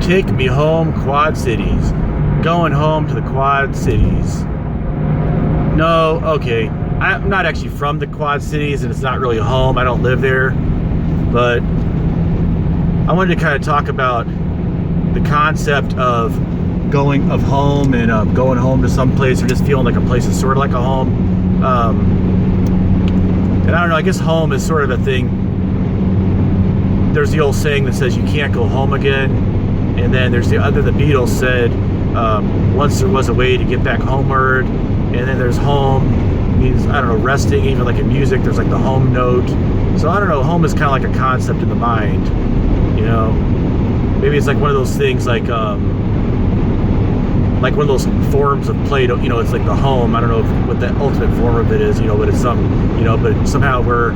Take me home, Quad Cities. Going home to the Quad Cities. No, okay. I'm not actually from the Quad Cities, and it's not really home. I don't live there. But I wanted to kind of talk about the concept of home and going home to some place, or just feeling like a place is sort of like a home. And I don't know, I guess home is sort of a thing. There's the old saying that says you can't go home again. And then there's the Beatles said, once there was a way to get back homeward. And then there's home means, I don't know, resting, even like in music, there's like the home note. So I don't know, home is kind of like a concept in the mind, you know? Maybe it's like one of those things like one of those forms of Plato, you know, it's like the home. I don't know what the ultimate form of it is, you know, but it's some, you know, but somehow we're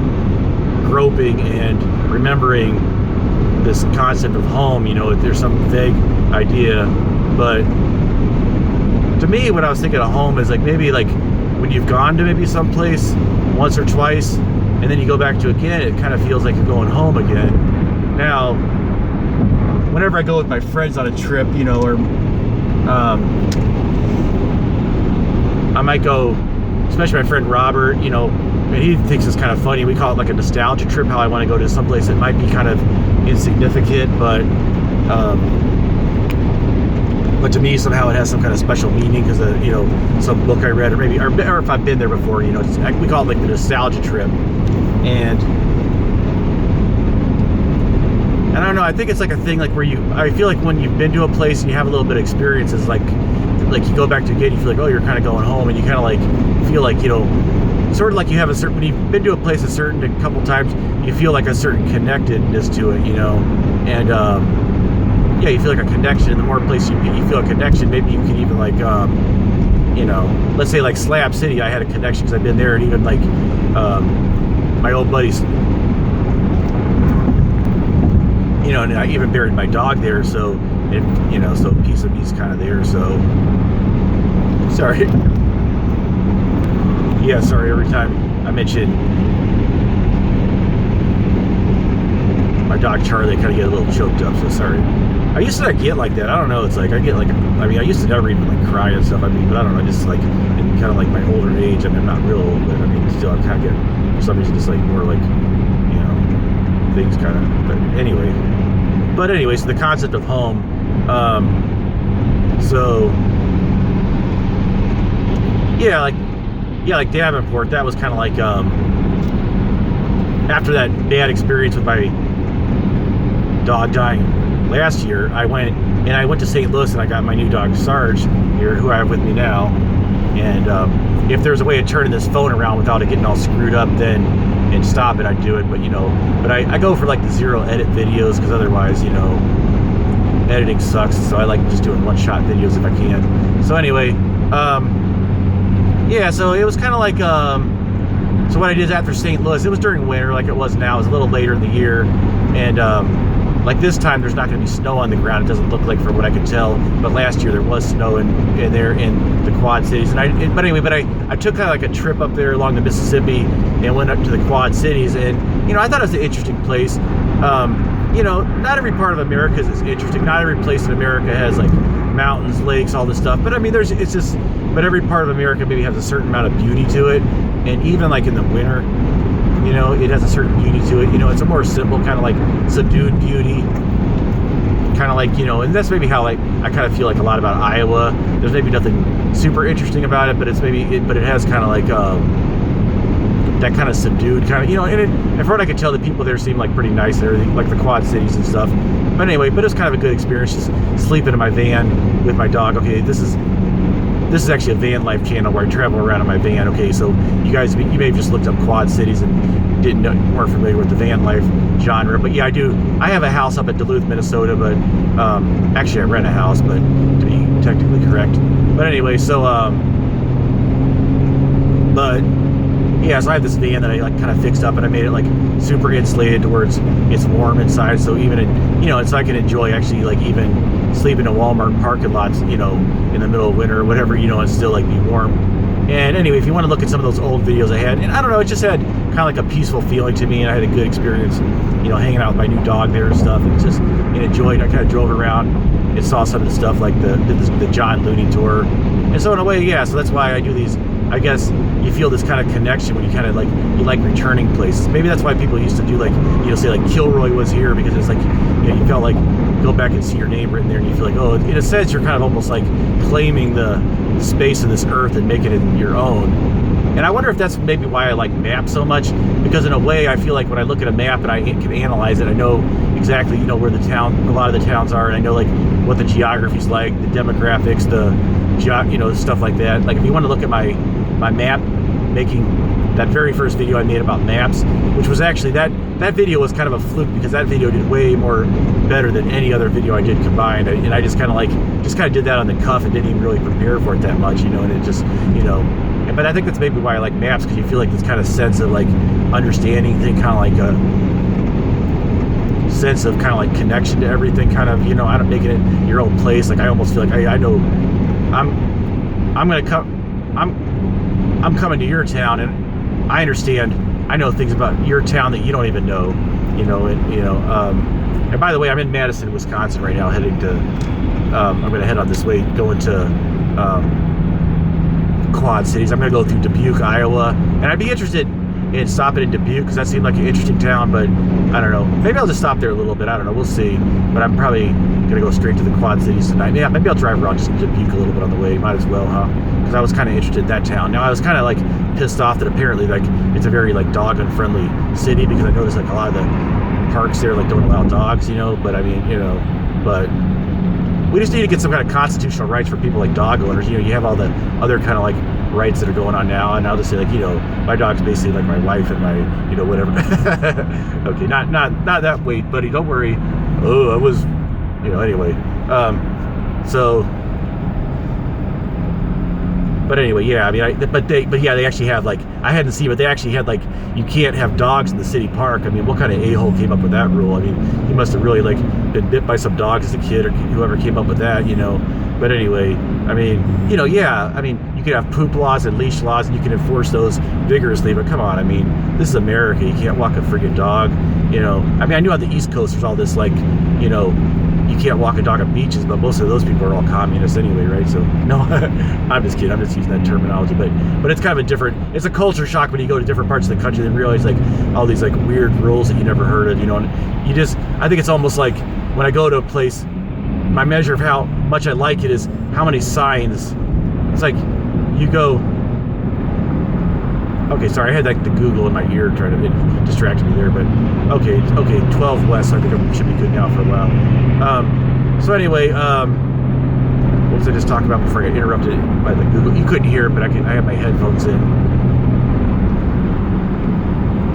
groping and remembering this concept of home, you know, there's some vague idea. But to me, what I was thinking of home is like maybe like when you've gone to maybe someplace once or twice and then you go back to again, it kind of feels like you're going home again. Now, whenever I go with my friends on a trip, you know, or I might go, especially my friend Robert, you know, and he thinks it's kind of funny. We call it like a nostalgia trip, how I want to go to someplace that might be kind of insignificant, but to me somehow it has some kind of special meaning because of, you know, some book I read, or maybe, or if I've been there before, you know, we call it like the nostalgia trip. And I don't know, I think it's like a thing like where I feel like when you've been to a place and you have a little bit of experience, it's like you go back to again, you feel like, oh, you're kind of going home, and you kind of like feel like, you know, sort of like you have a certain, when you've been to a place a couple times, you feel like a certain connectedness to it, you know, and yeah, you feel like a connection. The more places you feel a connection, maybe you can even like, you know, let's say like Slab City, I had a connection because I've been there, and even like my old buddies, you know, and I even buried my dog there, so it, you know, so a piece of me's kind of there. So sorry. Yeah, sorry, every time I mention my dog Charlie, I kind of get a little choked up, so sorry. I used to not get like that. I don't know, it's like I get like, I mean, I used to never even like cry and stuff, I mean, but I don't know, just like in kind of like my older age, I mean, I'm not real old, but I mean, still I'm kind of getting, for some reason, just like more like, you know, things kind of, but anyway, so the concept of home, so yeah, like Davenport, that was kind of like, after that bad experience with my dog dying last year, I went to St. Louis and I got my new dog Sarge here, who I have with me now. And if there's a way of turning this phone around without it getting all screwed up, then and stop it, I'd do it. But you know, I go for like the zero edit videos because otherwise, you know, editing sucks. So I like just doing one-shot videos if I can. So anyway, yeah, so it was kind of like, so what I did is after St. Louis, it was during winter like it was now. It was a little later in the year, and like this time there's not going to be snow on the ground. It doesn't look like, from what I could tell, but last year there was snow in there in the Quad Cities. And I took kind of like a trip up there along the Mississippi and went up to the Quad Cities, and you know, I thought it was an interesting place. You know, not every part of America is interesting. Not every place in America has like mountains, lakes, all this stuff. But I mean, but every part of America maybe has a certain amount of beauty to it. And even like in the winter, you know, it has a certain beauty to it. You know, it's a more simple kind of like subdued beauty. Kind of like, you know, and that's maybe how like I kind of feel like a lot about Iowa. There's maybe nothing super interesting about it, but it's but it has kind of like that kind of subdued kind of, you know, and from what I could tell, the people there seem like pretty nice and everything, like the Quad Cities and stuff. But anyway, but it was kind of a good experience just sleeping in my van with my dog. Okay, this is actually a Vanlife channel where I travel around in my van. Okay, so you may have just looked up Quad Cities and weren't familiar with the Vanlife genre. But yeah, I have a house up at Duluth, Minnesota, but actually I rent a house, but to be technically correct. But anyway, so but yeah, so I have this van that I like kind of fixed up, and I made it like super insulated to where it's warm inside. So even you know, so I can enjoy actually like even sleep in a Walmart parking lot, you know, in the middle of winter or whatever, you know, and still like be warm. And anyway, if you want to look at some of those old videos I had, and I don't know, it just had kind of like a peaceful feeling to me, and I had a good experience, you know, hanging out with my new dog there and stuff, and just enjoyed. I kind of drove around and saw some of the stuff like the John Looney tour, and so in a way, yeah. So that's why I do these. I guess you feel this kind of connection when you kind of like you like returning places. Maybe that's why people used to do like, you know, say like Kilroy was here, because it's like, you know, you felt like go back and see your name written there, and you feel like, oh, in a sense you're kind of almost like claiming the space of this earth and making it your own. And I wonder if that's maybe why I like maps so much, because in a way I feel like when I look at a map and I can analyze it, I know exactly, you know, where a lot of the towns are, and I know like what the geography's like, the demographics, you know, stuff like that. Like if you want to look at my map making, that very first video I made about maps, which was actually that video was kind of a fluke, because that video did way more better than any other video I did combined, and I just kind of did that on the cuff and didn't even really prepare for it that much, you know, and it just, you know. But I think that's maybe why I like maps, because you feel like this kind of sense of like understanding thing, kind of like a sense of kind of like connection to everything, kind of, you know, out of making it your own place. Like I almost feel like I know I'm coming to your town, and I understand, I know things about your town that you don't even know, you know. And you know, and by the way, I'm in Madison, Wisconsin right now, heading to I'm going to head on this way, going to Quad Cities. I'm going to go through Dubuque, Iowa, and I'd be interested in stopping in Dubuque, because that seemed like an interesting town, but I don't know, maybe I'll just stop there a little bit, I don't know, we'll see. But I'm probably going to go straight to the Quad Cities tonight. Yeah, maybe I'll drive around just Dubuque a little bit on the way, might as well, huh? Because I was kind of interested in that town. Now I was kind of like pissed off that apparently like it's a very like dog unfriendly city, because I noticed like a lot of the parks there like don't allow dogs, you know. But I mean, you know, but we just need to get some kind of constitutional rights for people like dog owners. You know, you have all the other kind of like rights that are going on now, and I'll just say like, you know, my dog's basically like my wife and my, you know, whatever. Okay, not that way, buddy. Don't worry. Oh, I was, you know. Anyway, so. But anyway, yeah, I mean, but yeah, they actually have like, I hadn't seen, but they actually had like, you can't have dogs in the city park. I mean, what kind of a-hole came up with that rule? I mean, he must have really like been bit by some dogs as a kid, or whoever came up with that, you know. But anyway, I mean, you know, yeah, I mean, you could have poop laws and leash laws, and you can enforce those vigorously, but come on, I mean, this is America. You can't walk a friggin' dog, you know. I mean, I knew on the East Coast there's all this like, you know, you can't walk a dog on beaches, but most of those people are all communists anyway, right? So no, I'm just kidding. I'm just using that terminology, but it's kind of a different. It's a culture shock when you go to different parts of the country and realize like all these like weird rules that you never heard of, you know. And you just, I think it's almost like when I go to a place, my measure of how much I like it is how many signs. It's like you go. Okay, sorry, I had like the Google in my ear trying to, it distracted me there, but okay, 12 west, so I think I should be good now for a while. So anyway, what was I just talking about before I got interrupted by the Google? You couldn't hear it, but I have my headphones in.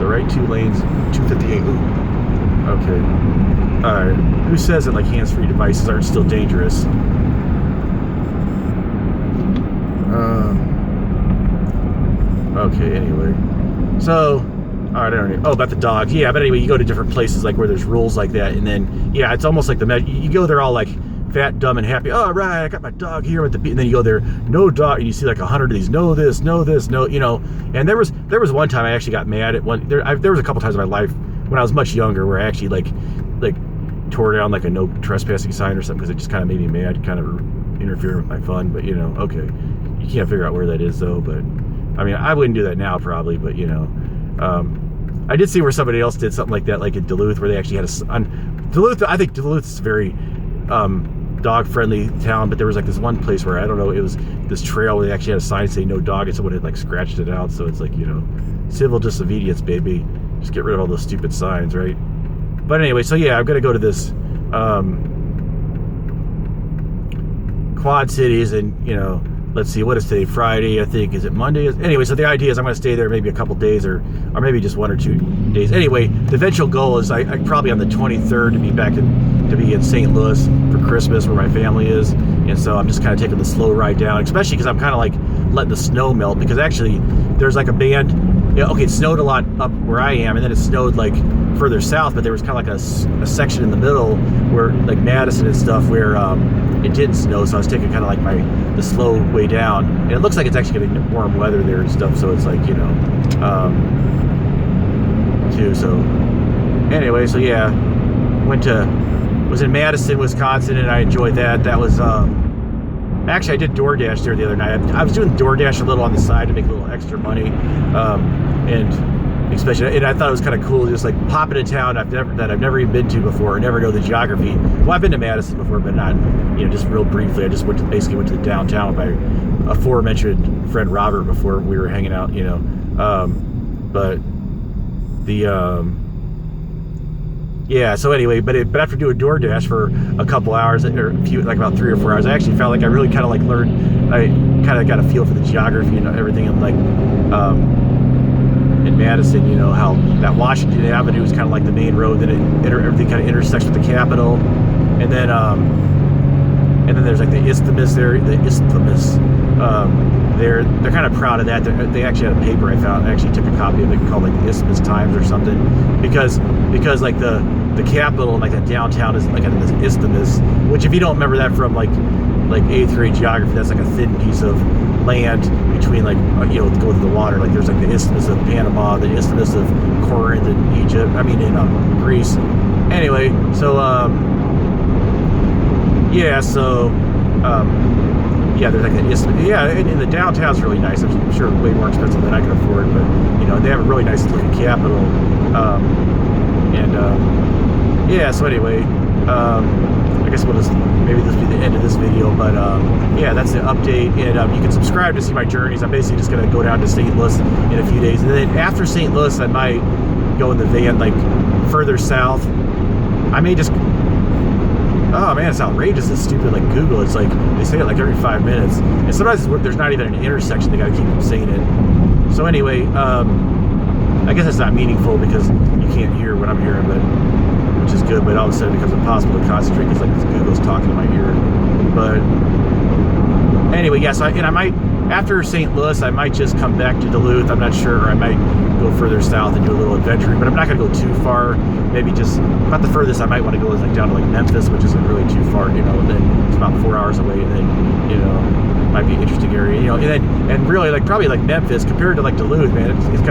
The right 2 lanes, 258. Ooh. Okay. Alright. Who says that like hands-free devices aren't still dangerous? Okay, anyway. So, alright, I don't know. Oh, about the dogs. Yeah, but anyway, you go to different places like where there's rules like that, and then, yeah, it's almost like you go there all like fat, dumb, and happy. Oh, right, I got my dog here at the beach. And then you go there, no dog, and you see like 100 of these, no this, no, you know. And there was one time I actually got mad at one. There was a couple times in my life when I was much younger where I actually like tore down like a no trespassing sign or something, because it just kind of made me mad, kind of interfering with my fun. But you know, okay, you can't figure out where that is though. But I mean, I wouldn't do that now probably, but you know, I did see where somebody else did something like that, like in Duluth, where they actually had Duluth. I think Duluth is a very dog-friendly town, but there was like this one place where I don't know, it was this trail where they actually had a sign saying no dog, and someone had like scratched it out. So it's like, you know, civil disobedience, baby. Just get rid of all those stupid signs, right? But anyway, so yeah, I'm gonna go to this Quad Cities, and you know, let's see, what is today? Friday, I think. Is it Monday? Anyway, so the idea is I'm going to stay there maybe a couple days, or maybe just 1 or 2 days. Anyway, the eventual goal is I probably on the 23rd to be in St. Louis for Christmas, where my family is. And so I'm just kind of taking the slow ride down, especially because I'm kind of like letting the snow melt, because actually there's like a band Yeah, okay, it snowed a lot up where I am, and then it snowed like further south, but there was kind of like a section in the middle where like Madison and stuff where it didn't snow, so I was taking kind of like the slow way down, and it looks like it's actually getting warm weather there and stuff, so it's like, you know, too. So anyway, so yeah, was in Madison, Wisconsin, and I enjoyed that. That was actually, I did DoorDash there the other night. I was doing DoorDash a little on the side to make a little extra money, and especially, and I thought it was kind of cool, just like pop into town that I've never even been to before, never know the geography. Well, I've been to Madison before, but not, you know, just real briefly. I just basically went to the downtown with my aforementioned friend Robert before we were hanging out, you know. But the yeah, so anyway, but after doing DoorDash for a couple hours, or like about 3 or 4 hours, I actually felt like I really kind of like learned, I kind of got a feel for the geography and everything, and like in Madison, you know, how that Washington Avenue is kind of like the main road, that everything kind of intersects with the Capitol, and then there's like the Isthmus there, they're kind of proud of that. They actually had a paper I found. I actually took a copy of it called like the Isthmus Times or something, because like the Capitol and like that downtown is like this Isthmus, which if you don't remember that from like 8th grade geography, that's like a thin piece of land between like, you know, going to the water. Like there's like the Isthmus of Panama, the Isthmus of Corinth in Egypt. I mean in Greece. Anyway, so yeah, so yeah, there's like an Isthmus. Yeah, and the downtown's really nice. I'm sure way more expensive than I can afford, but you know, they have a really nice looking Capitol. Yeah, so anyway, I guess we'll just, maybe this will be the end of this video, but yeah, that's the update, and you can subscribe to see my journeys. I'm basically just going to go down to St. Louis in a few days, and then after St. Louis, I might go in the van, like further south. I may just, oh man, it's outrageous, it's stupid, like Google, it's like, they say it like every 5 minutes, and sometimes there's not even an intersection, they got to keep saying it. So anyway, I guess it's not meaningful because you can't hear what I'm hearing, but which is good, but all of a sudden it becomes impossible to concentrate because like Google's talking to my ear. But anyway, yes, and I might, after St. Louis, I might just come back to Duluth. I'm not sure, or I might go further south and do a little adventuring, but I'm not going to go too far. Maybe just about the furthest I might want to go is like down to like Memphis, which isn't really too far, you know, and then it's about 4 hours away, and then, you know, might be an interesting area, you know, and really like probably like Memphis compared to like Duluth, man, it's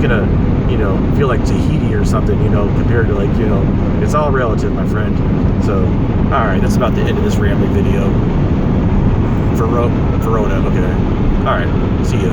gonna, you know, feel like Tahiti or something, you know, compared to like, you know, it's all relative, my friend. So, all right, that's about the end of this rambling video. Verona, okay. All right, see ya.